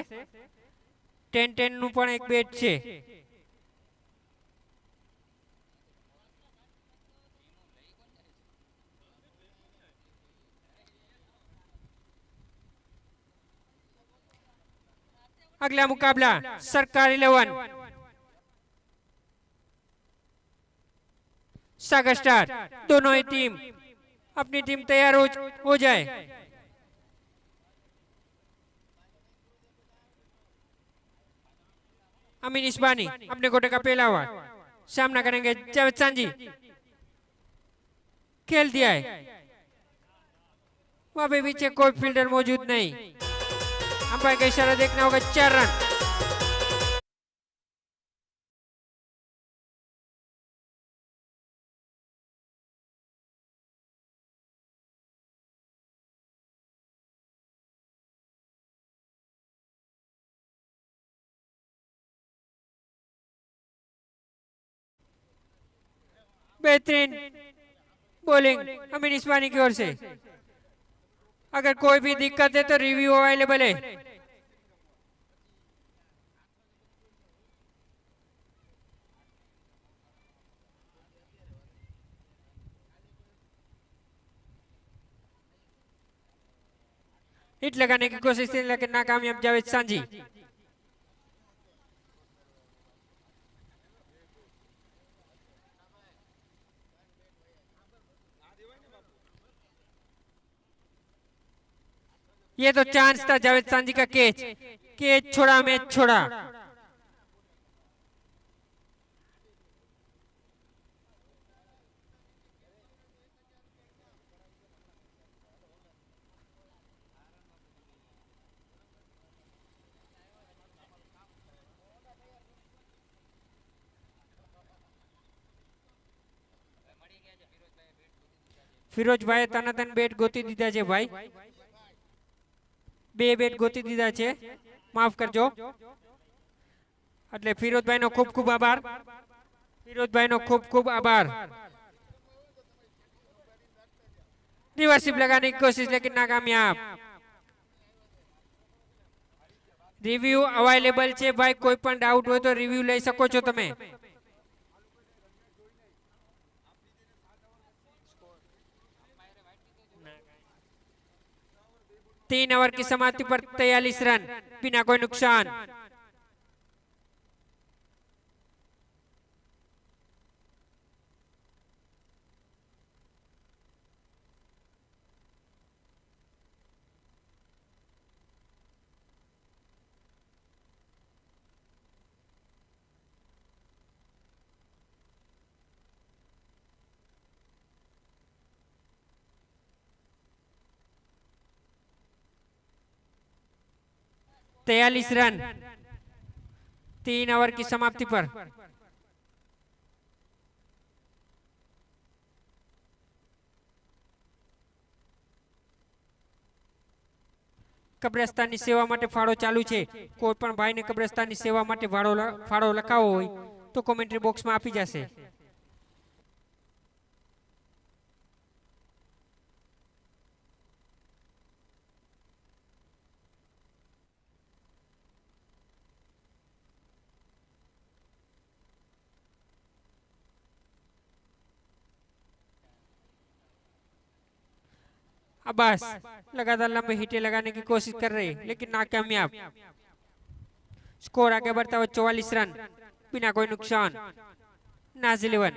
10-10 નું પણ એક બેટ છે। अगला मुकाबला सरकार 11 सागर स्टार। दोनों ही टीम अपनी टीम तैयार हो जाए। अमीन इस्बानी अपने कोटे का पहला ओवर सामना करेंगे जावेद सांजी। खेल दिया है, वहां पे पीछे कोई फील्डर मौजूद नहीं। अंपायर का इशारा देखना होगा। 4 रन। बेहतरीन बॉलिंग अमीन इस्मानी की ओर से। अगर कोई भी दिक्कत है तो रिव्यू अवेलेबल है। हिट लगाने की कोशिश थी लेकिन नाकामयाब जावेद सांजी। ये तो चांस था जावेद सांझी का कैच। कैच छोड़ा, मैच छोड़ा। ફિરોજ ભાઈ તનાતન બેટ ગોતી દીધા છે ભાઈ, બે બેટ ગોતી દીધા છે, માફ કરજો. એટલે ફિરોજભાઈ નો ખૂબ ખૂબ આભાર. ફિરોજભાઈ નો ખૂબ ખૂબ આભાર. रिवर्सिप लगाने की कोशिश लेकिन नाकामयाब. रिव्यू अवेलेबल છે ભાઈ, કોઈ પણ ડાઉટ હોય તો રિવ્યુ લઈ શકો છો તમે. 3 ओवर की समाप्ति पर 43 रन बिना कोई नुकसान. तैतालीस रन 3 ओवर की समाप्ति पर. કબ્રસ્તાનની સેવા માટે ફાળો ચાલુ છે. કોઈ પણ ભાઈને કબ્રસ્તાનની સેવા માટે ફાળો લખાવો હોય તો કોમેન્ટ્રી બોક્સમાં આપી જશે. अब्बास लगातार लंबे हिटे लगाने की कोशिश कर रहे लेकिन नाकामयाब. स्कोर आगे बढ़ता हुआ 44 रन बिना कोई नुकसान. नाज 11.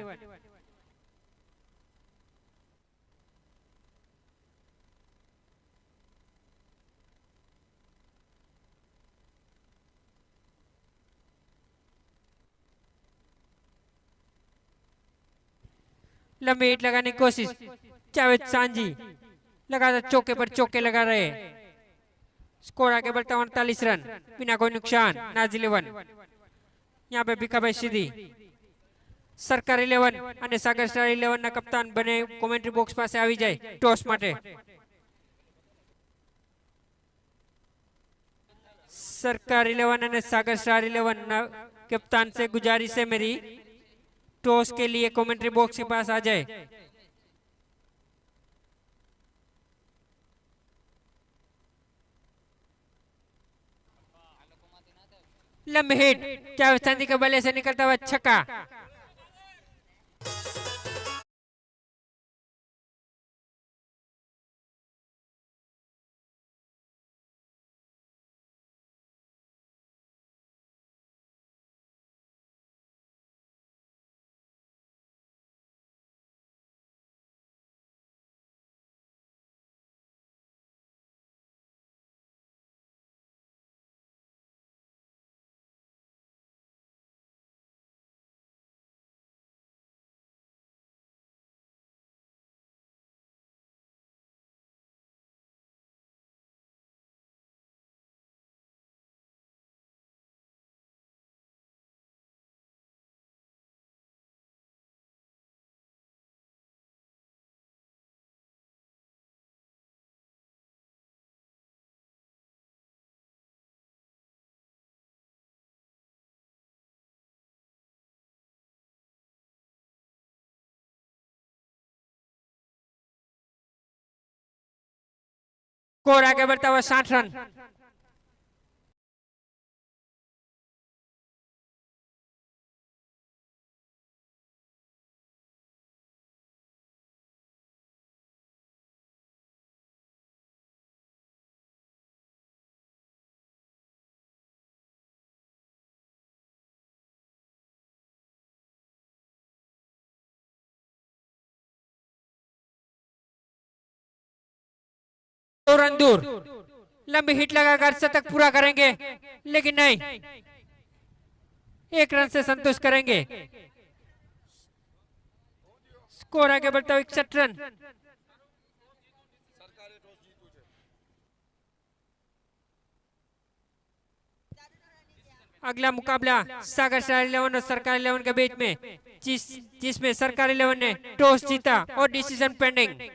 लंबे हिट लगाने की कोशिश. जावेद सांझी लगातार चौके पर चौके लगा रहे. स्कोर आगे बढ़ता 38 रन बिना कोई नुकसान. नाज 11. यहाँ पे ભીખાભાઈ સીધી સરકાર 11 અને સાગર સ્ટાર 11 ના કપ્તાન બને કોમેન્ટ્રી બોક્સ પાસે આવી જાય ટોસ માટે. सरकार 11 અને सागर स्टार 11 ना कप्तान से गुजारिश है मेरी, टॉस के लिए कमेंट्री बॉक्स के पास आ जाए. लंबे हिट जावेद सांझी के बल्ले से निकलता हुआ छक्का. स्कोर आगे बढ़ता हुआ 60 रन. रन दूर लंबी हिट लगाकर शतक पूरा करेंगे, लेकिन नहीं, एक रन से संतुष्ट करेंगे। स्कोर आगे बढ़ता हुआ 61 रन। अगला मुकाबला सागर स्टार 11 और सरकार 11 के बीच में, जिसमें सरकार 11 ने टॉस जीता और डिसीजन पेंडिंग।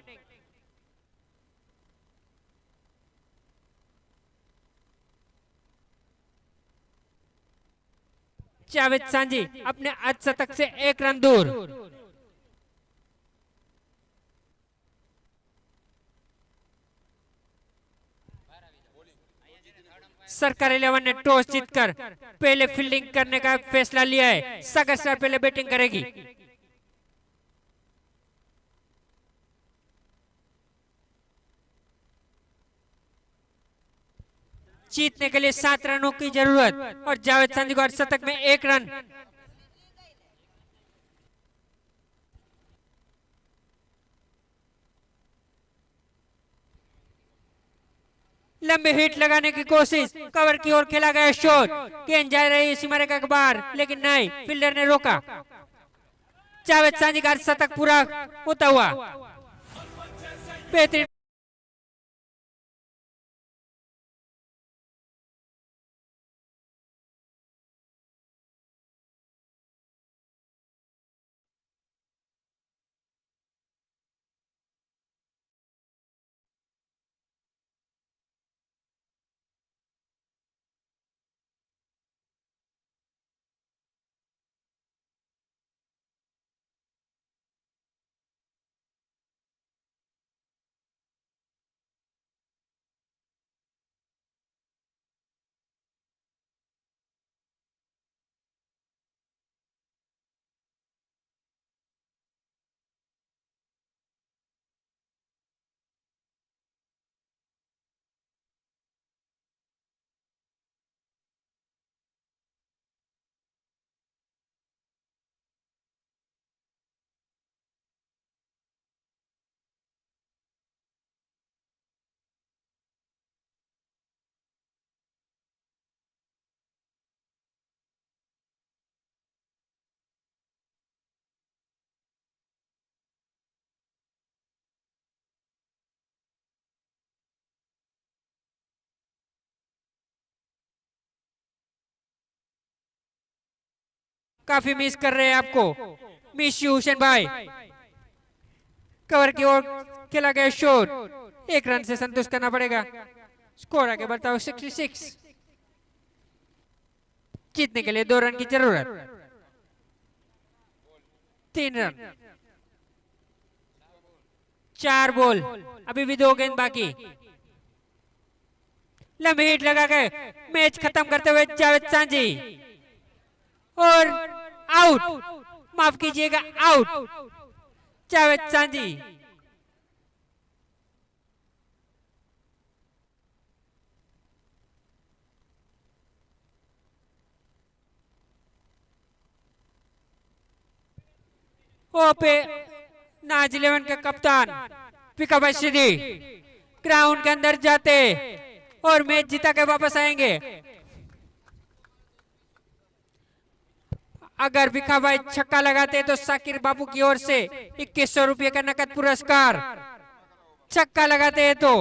जावेद सांझी अपने अर्धशतक से 1 रन दूर। सरकार 11 ने टॉस जीतकर पहले फील्डिंग करने का फैसला लिया है। सागर स्टार पहले बैटिंग करेगी। जीतने के लिए 7 रनों की जरूरत और जावेद सांझी को अर्धशतक में 1 रन। लंबी हिट लगाने की कोशिश, कवर की ओर खेला गया शॉट, गेंद जा रही सीमारेखा के बाहर, लेकिन नहीं, फील्डर ने रोका। जावेद सांझी का अर्धशतक पूरा होता हुआ। बेहतरीन काफी मिस कर रहे हैं आपको, मिस यू हुसैन भाई। कवर की ओर खेला गया शॉट, 1 रन से संतुष्ट करना पड़ेगा। स्कोर आगे बढ़ता हुआ 66। जीतने के लिए 2 रन की जरूरत। 3 रन, 4 बॉल, अभी भी 2 गेंद बाकी। लंबी हिट लगा के मैच खत्म करते हुए जावेद सांझी, और आउट, माफ कीजिएगा, आउट जावेद सांझी। पे नाज 11 के कप्तान पिकाबाई सिद्धि ग्राउंड के अंदर जाते और मैच जीता के वापस आएंगे। अगर भिखाबाई छक्का लगाते तो साकिर बापू की ओर से 2100 रुपये का नकद पुरस्कार, छक्का लगाते हैं तो,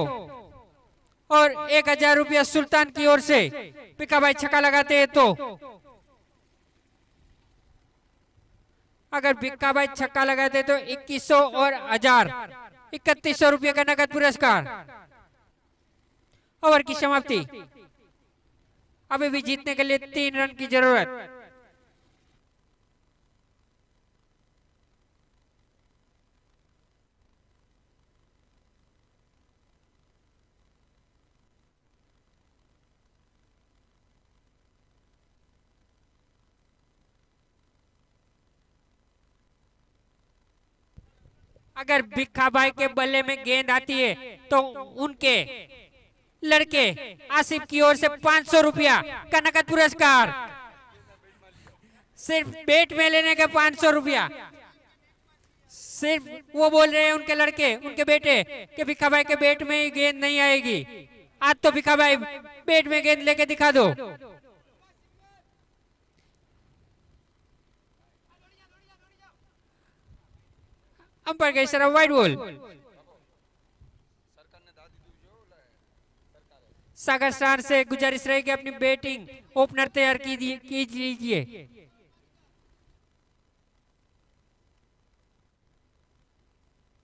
और 1000 रुपया सुल्तान की ओर से भिखाबाई छक्का लगाते हैं तो। अगर भिखाबाई छक्का लगाते तो 2100 और 1000, 3100 रुपये का नकद पुरस्कार। ओवर की समाप्ति। अभी भी जीतने के लिए 3 रन की जरूरत। अगर भिखाबाई के बल्ले में गेंद आती है तो उनके लड़के आसिफ की ओर से 500 रुपया का नकद पुरस्कार। सिर्फ बैट में लेने के 500 रुपया। सिर्फ वो बोल रहे हैं उनके लड़के, उनके बेटे कि भिखाबाई के बैट में ही गेंद नहीं आएगी, आज तो भिखा भाई बैट में गेंद लेके दिखा दो। अंपायर का इशारा, वाइड बॉल। सागर स्टार से गुजारिश रहेगी अपनी बैटिंग ओपनर तैयार कीजिए।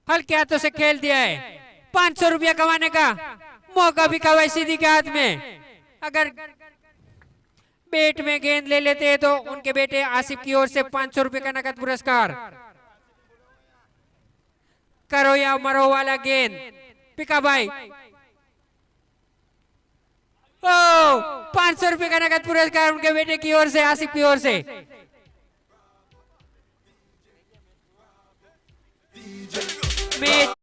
हल्के हाथों से खेल दिया है। 500 रुपया कमाने का मौका भी कवाई सीधी के हाथ में। अगर बैट में गेंद ले लेते हैं तो उनके बेटे आसिफ की ओर से 500 रुपए का नकद पुरस्कार। करो या मरो वाला गेंद। पिका भाई, ओ 500 रुपए का नकद पुरस्कार उनके बेटे की ओर से, आसिफ की ओर से। मैच